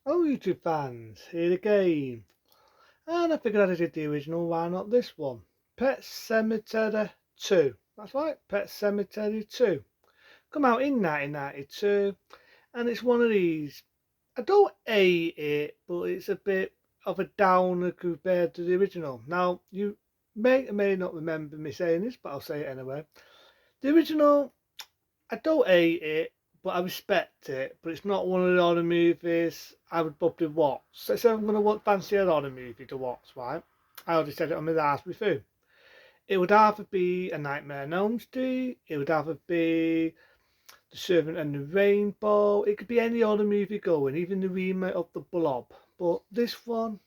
Oh, YouTube fans, here again. And I figured I did the original, why not this one? Pet Sematary 2. That's right, Pet Sematary 2. Come out in 1992, and it's one of these. I don't hate it, but it's a bit of a downer compared to the original. Now, you may or may not remember me saying this, but I'll say it anyway. The original, I don't hate it, but I respect it. But it's not one of the horror movies I would probably watch. So if I'm going to fancy a horror movie to watch, right? I already said it on my last review. It would either be A Nightmare on Elm Street, it would either be The Servant and the Rainbow, it could be any other movie going, even the remake of The Blob. But this one,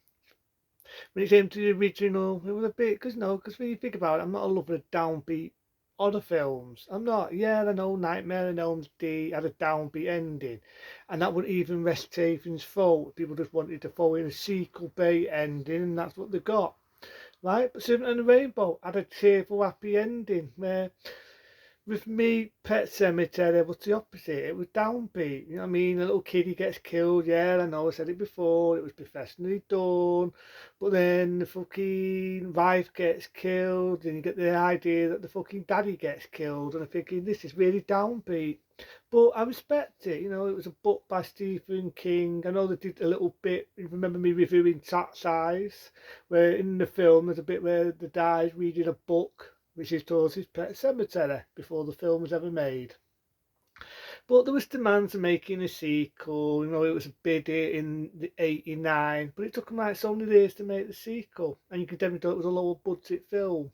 when it came to the original, it was a bit, because when you think about it, I'm not a lover of downbeat other films. I'm not. Yeah, I know Nightmare on Elm Street had a downbeat ending, and that would even rest Chaffin's fault. People just wanted to throw in a sequel bait ending, and that's what they got. Right? But Servant and the Rainbow had a cheerful, happy ending where with me, Pet Cemetery was the opposite. It was downbeat. You know what I mean? A little kiddie gets killed. Yeah, I know. I said it before. It was professionally done. But then the fucking wife gets killed, and you get the idea that the fucking daddy gets killed. And I'm thinking this is really downbeat. But I respect it. You know, it was a book by Stephen King. I know they did a little bit. You remember me reviewing Cat's Eyes, where in the film there's a bit where the guy's reading a book which is towards his Pet Cemetery before the film was ever made. But there was demands of making a sequel. You know, it was a bid in the '89, but it took them like so many years to make the sequel, and you could definitely tell it was a lower budget film.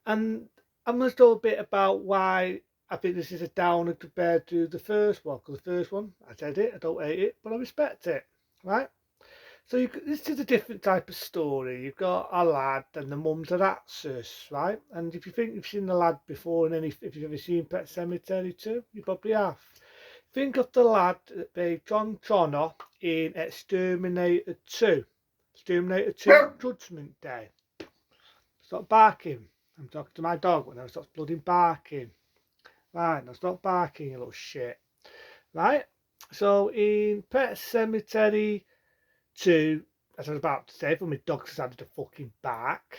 And I'm going to talk a bit about why I think this is a downer compared to the first one, because the first one, I said it, I don't hate it, but I respect it, right? So this is a different type of story. You've got a lad and the mum's an actress, right? And if you think you've seen the lad before, and if you've ever seen Pet Sematary 2, you probably have. Think of the lad that played John Connor in Exterminator 2. Exterminator 2 Judgment Day. Stop barking. I'm talking to my dog when I stop bloody barking. Right, now stop barking, you little shit. Right? So in Pet Cemetery 2, as I was about to say, for my dog decided to fucking bark.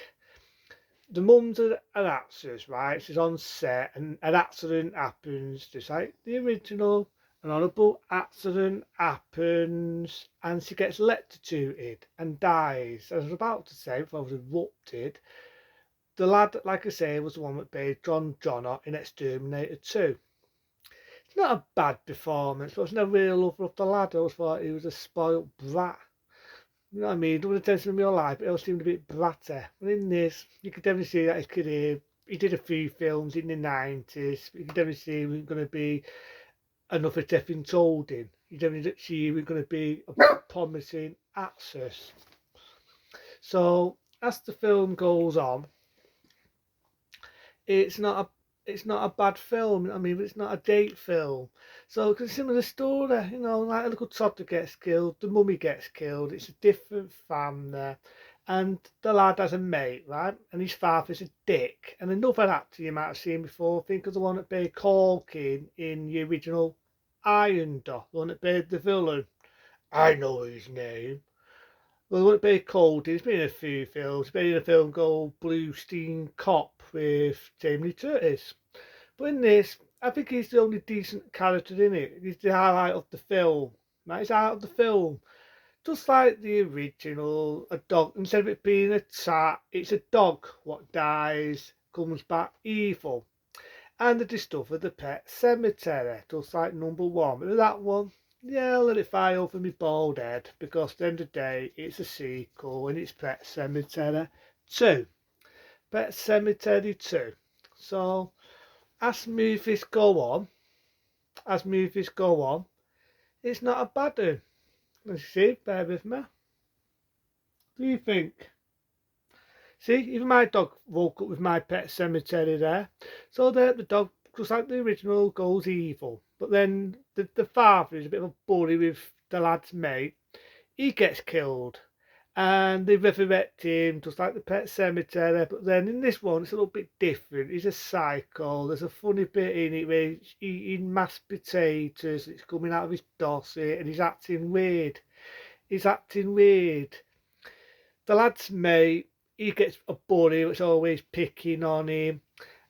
The mum's an actress, right? She's on set and an accident happens, just like the original. An horrible accident happens and she gets electrocuted and dies. As I was about to say, before I was erupted, the lad, like I say, was the one that played John Connor in Exterminator 2. It's not a bad performance, but I was never really a lover of the lad. I always thought he was a spoilt brat. You know what I mean? Don't attention in real life, it all seemed a bit bratty. And in this, you could definitely see that his career, he did a few films in the 90s. You could definitely see he was going to be enough of everything told him. You definitely see he was going to be a promising actress. So, as the film goes on, it's not a it's not a bad film. I mean, it's not a date film. So, it's a similar story, you know, like a little toddler gets killed, the mummy gets killed. It's a different family, and the lad has a mate, right? And his father's a dick. And another actor you might have seen before, think of the one that played Corkin in the original Irondoor, the one that played the villain. I know his name. Well, the one that played Cold, he's been in a few films. He's been in a film called Bluestein Cop with Jamie Lee Curtis. But in this, I think he's the only decent character in it. He's the highlight of the film. Right? He's out of the film. Just like the original, a dog, instead of it being a cat, it's a dog what dies, comes back evil. And they discover the pet cemetery, just like number one. But with that one, yeah, I'll let it fly over my bald head, because at the end of the day, it's a sequel and it's Pet Cemetery 2. Pet Cemetery 2. So, as movies go on, it's not a bad one. Let's see, bear with me. What do you think? See, even my dog woke up with my Pet Cemetery there. So the dog, just like the original, goes evil. But then the father is a bit of a bully with the lad's mate. He gets killed. and they resurrect him just like the Pet Cemetery. But then in this one, it's a little bit different. He's a psycho. There's a funny bit in it where he's eating mashed potatoes. It's coming out of his dossy, and he's acting weird. He's acting weird. The lad's mate, he gets a bully that's always picking on him,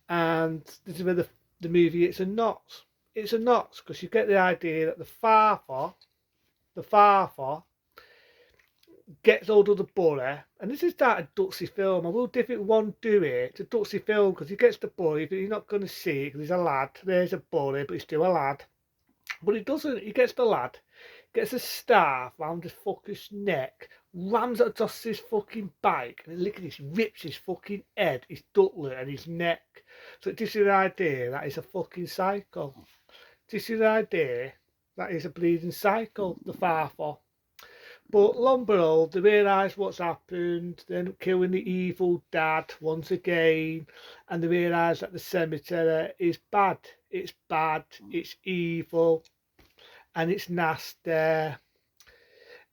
and this is where the movie it's a knots. It's a knots because you get the idea that the father gets hold of the bully, and this is that a Dutsy film. I will different one do it. It's a Dutsy film because he gets the bully, but you're not going to see it because he's a lad. There's a bully, but he's still a lad. But he doesn't. He gets the lad, gets a staff round his fucker's neck, rams it across his fucking bike, and look at this, rips his fucking head, his ducklet, and his neck. So it gives you the idea that he's a fucking psycho. It gives you the idea that he's a bleeding psycho, the father. But lo and behold, they realise what's happened. They end up killing the evil dad once again, and they realise that the cemetery is bad. It's bad, it's evil, and it's nasty,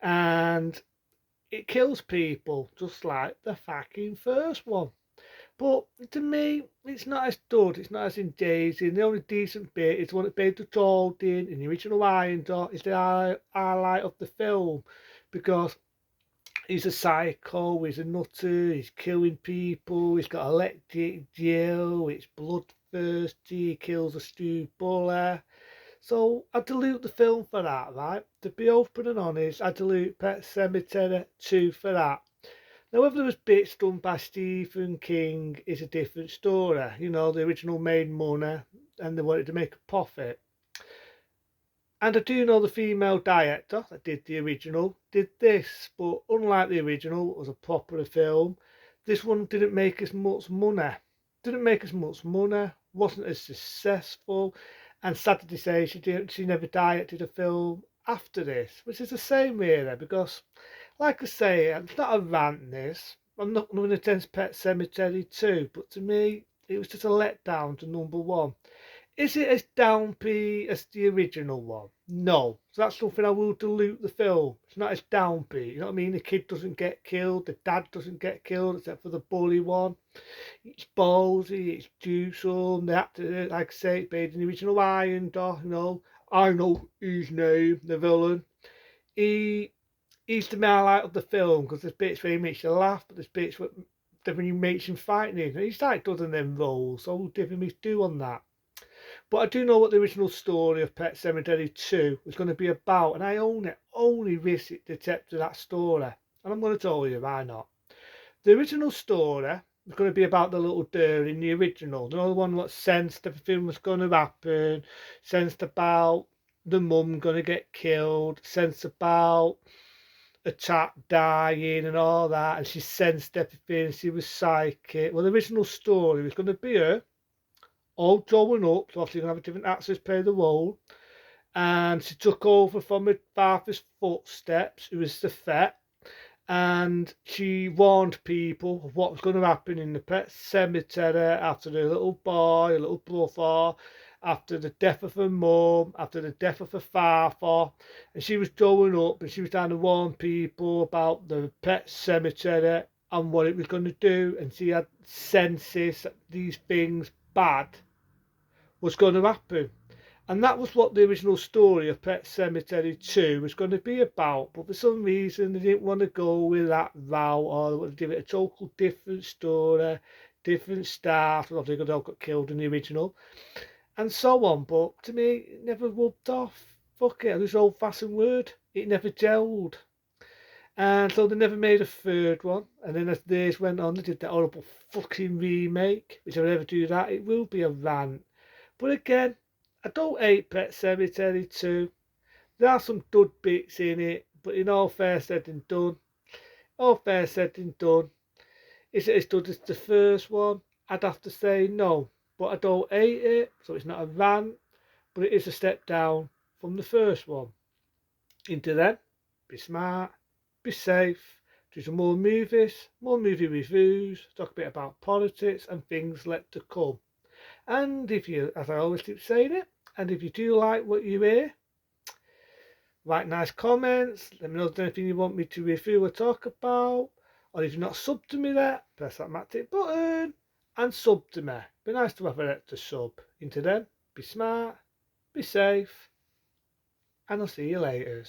and it kills people just like the fucking first one. But to me, it's not as good, it's not as engaging. The only decent bit is the one that Pedro told in the original Iron Dot is the highlight of the film, because he's a psycho, he's a nutter, he's killing people, he's got electric jail, it's bloodthirsty, he kills a stewed bully. So I dilute the film for that, right? To be open and honest, I dilute Pet Sematary 2 for that. Now, whether there was bits done by Stephen King is a different story. You know, the original made money and they wanted to make a profit. And I do know the female director that did the original did this, but unlike the original, it was a proper film. This one didn't make as much money. Didn't make as much money, wasn't as successful, and sad to say, she never directed a film after this, which is a shame really, because, like I say, it's not a rant. This I'm not going to against Pet Cemetery 2, but to me, it was just a letdown to number one. Is it as downbeat as the original one? No. So that's something I will dilute the film. It's not as downbeat. You know what I mean? The kid doesn't get killed. The dad doesn't get killed except for the bully one. It's ballsy. It's juicy. The actor, like I say, it's made in the original Iron Dog. You know, I know his name, the villain. He He's the highlight of the film because there's bits where he makes you laugh, but there's bits where when he makes him fighting. And he's like doing them roles, so we'll give him his due on that. But I do know what the original story of Pet Sematary 2 was going to be about, and I only visit the depth of that story. And I'm going to tell you why not. The original story was going to be about the little girl in the original. You know, the one that sensed everything was going to happen, sensed about the mum going to get killed, sensed about a chap dying and all that, and she sensed everything, she was psychic. Well, the original story was going to be her all growing up, so obviously going to have different actors play the role, and she took over from her father's footsteps, who was the vet, and she warned people of what was going to happen in the pet cemetery after the little boy, a little brother, after the death of her mum, after the death of her father, and she was growing up and she was trying to warn people about the pet cemetery and what it was going to do, and she had senses that these things bad was going to happen. And that was what the original story of Pet Sematary 2 was going to be about. But for some reason, they didn't want to go with that route, or they wanted to give it a total different story, different start. Obviously, they all got killed in the original, and so on. But to me, it never rubbed off. Fuck it, this old fashioned word. It never gelled. And so they never made a third one. And then as days went on, they did that horrible fucking remake. Which if I ever do that, it will be a rant. But again, I don't hate Pet Cemetery 2. There are some good bits in it, but in all fair said and done, is it as good as the first one? I'd have to say no, but I don't hate it, so it's not a rant, but it is a step down from the first one. Into them, be smart, be safe, do some more movies, more movie reviews, talk a bit about politics and things left to come. And if you, as I always keep saying it, and if you do like what you hear, Write nice comments, let me know if there's anything you want me to review or talk about. Or if you're not subbed to me yet, press that magic button and sub to me. Be nice to have an extra sub. Into them, be smart, be safe, and I'll see you later.